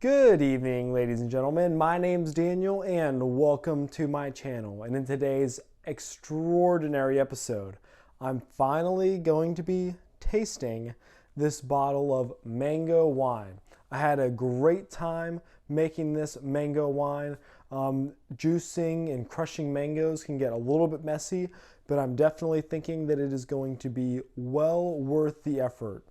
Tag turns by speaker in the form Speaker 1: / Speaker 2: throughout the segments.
Speaker 1: Good evening, ladies and gentlemen. My name's Daniel and welcome to my channel. And in today's extraordinary episode, I'm finally going to be tasting this bottle of mango wine. I had a great time making this mango wine. Juicing and crushing mangoes can get a little bit messy, but I'm definitely thinking that it is going to be well worth the effort.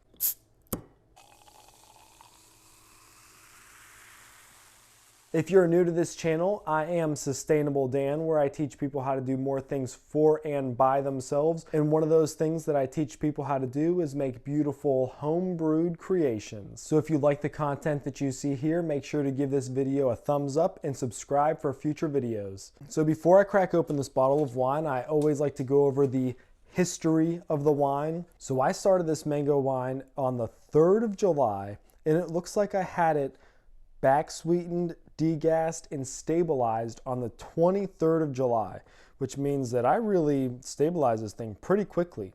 Speaker 1: If you're new to this channel, I am Sustainable Dan, where I teach people how to do more things for and by themselves. And one of those things that I teach people how to do is make beautiful home brewed creations. So if you like the content that you see here, make sure to give this video a thumbs up and subscribe for future videos. So before I crack open this bottle of wine, I always like to go over the history of the wine. So I started this mango wine on the 3rd of July, and it looks like I had it back sweetened, degassed, and stabilized on the 23rd of July, which means that I really stabilized this thing pretty quickly.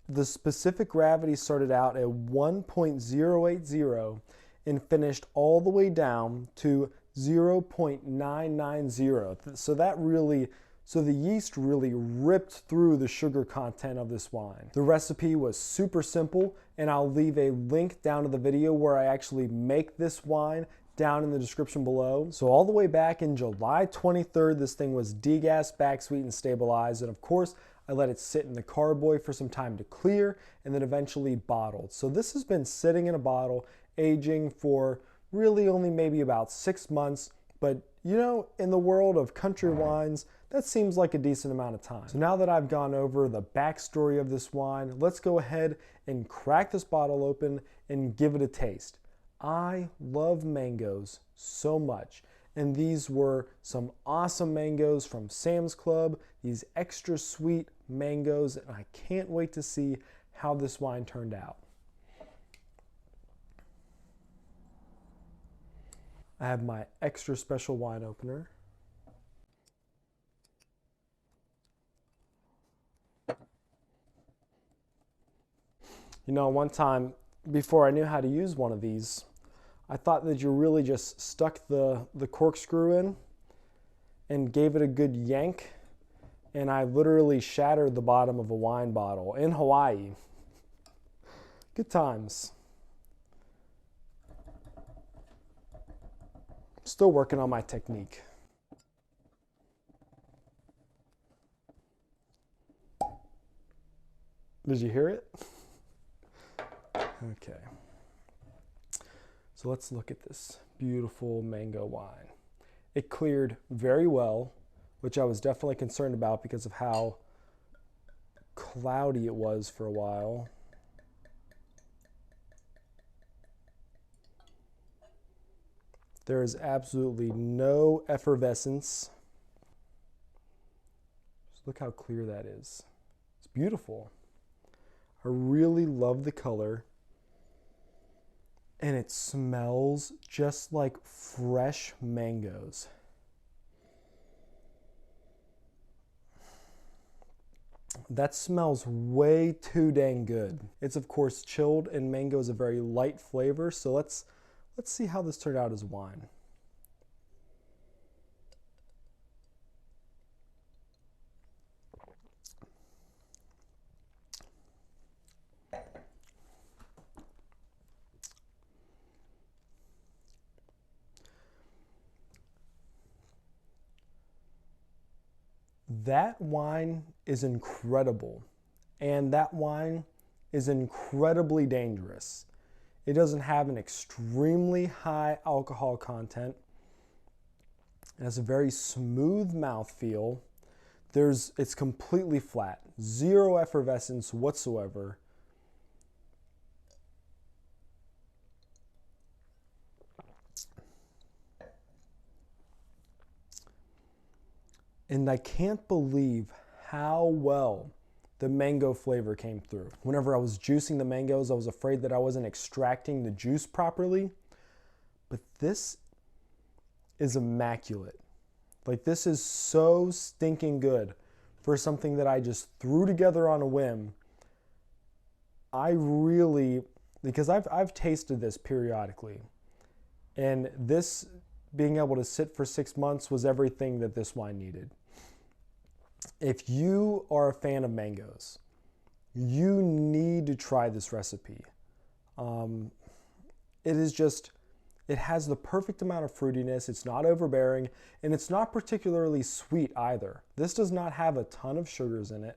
Speaker 1: The specific gravity started out at 1.080 and finished all the way down to 0.990. So the yeast really ripped through the sugar content of this wine. The recipe was super simple, and I'll leave a link down to the video where I actually make this wine down in the description below. So all the way back in July 23rd, this thing was degassed, back sweetened, stabilized, and of course, I let it sit in the carboy for some time to clear and then eventually bottled. So this has been sitting in a bottle, aging for really only maybe about 6 months, but you know, in the world of country wines, that seems like a decent amount of time. So now that I've gone over the backstory of this wine, let's go ahead and crack this bottle open and give it a taste. I love mangoes so much, and these were some awesome mangoes from Sam's Club, these extra sweet mangoes, and I can't wait to see how this wine turned out. I have my extra special wine opener. You know, one time before I knew how to use one of these, I thought that you really just stuck the corkscrew in and gave it a good yank, and I literally shattered the bottom of a wine bottle in Hawaii. Good times. Still working on my technique. Did you hear it? Okay. So let's look at this beautiful mango wine. It cleared very well, which I was definitely concerned about because of how cloudy it was for a while. There is absolutely no effervescence. Just look how clear that is. It's beautiful. I really love the color. And it smells just like fresh mangoes. That smells way too dang good. It's of course chilled, and mango is a very light flavor, so let's see how this turned out as wine. That wine is incredible, and that wine is incredibly dangerous. It doesn't have an extremely high alcohol content. It has a very smooth mouthfeel. It's completely flat, zero effervescence whatsoever. And I can't believe how well the mango flavor came through. Whenever I was juicing the mangoes, I was afraid that I wasn't extracting the juice properly. But this is immaculate. Like, this is so stinking good for something that I just threw together on a whim. I really, because I've tasted this periodically, And this being able to sit for 6 months was everything that this wine needed. If you are a fan of mangoes, you need to try this recipe. It has the perfect amount of fruitiness. It's not overbearing, and it's not particularly sweet either. This does not have a ton of sugars in it.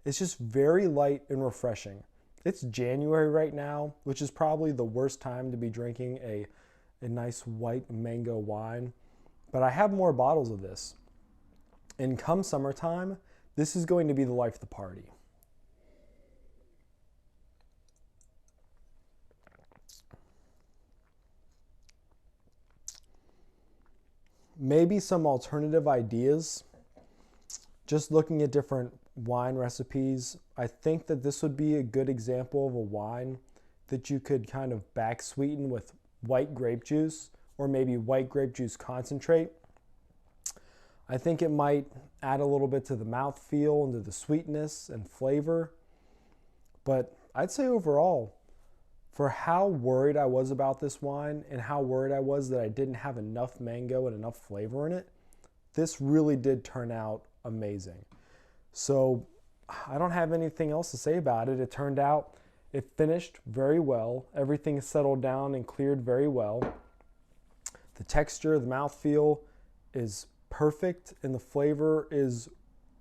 Speaker 1: It's just very light and refreshing. It's January right now, which is probably the worst time to be drinking a nice white mango wine, but I have more bottles of this. And come summertime, this is going to be the life of the party. Maybe some alternative ideas. Just looking at different wine recipes, I think that this would be a good example of a wine that you could kind of back sweeten with white grape juice or maybe white grape juice concentrate. I think it might add a little bit to the mouthfeel and to the sweetness and flavor. But I'd say overall, for how worried I was about this wine and how worried I was that I didn't have enough mango and enough flavor in it, this really did turn out amazing. So I don't have anything else to say about it. It finished very well. Everything settled down and cleared very well. The texture, the mouthfeel is perfect, and the flavor is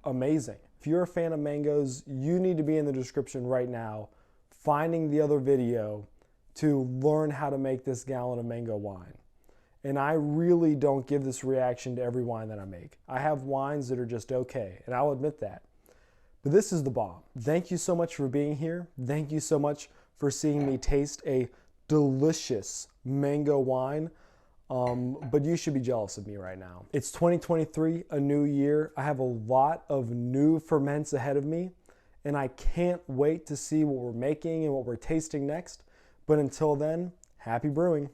Speaker 1: amazing. If you're a fan of mangoes, you need to be in the description right now, finding the other video to learn how to make this gallon of mango wine. And I really don't give this reaction to every wine that I make. I have wines that are just okay, and I'll admit that. But this is the bomb. Thank you so much for being here. Thank you so much for seeing me taste a delicious mango wine. But you should be jealous of me right now. It's 2023, a new year. I have a lot of new ferments ahead of me, and I can't wait to see what we're making and what we're tasting next. But until then, happy brewing.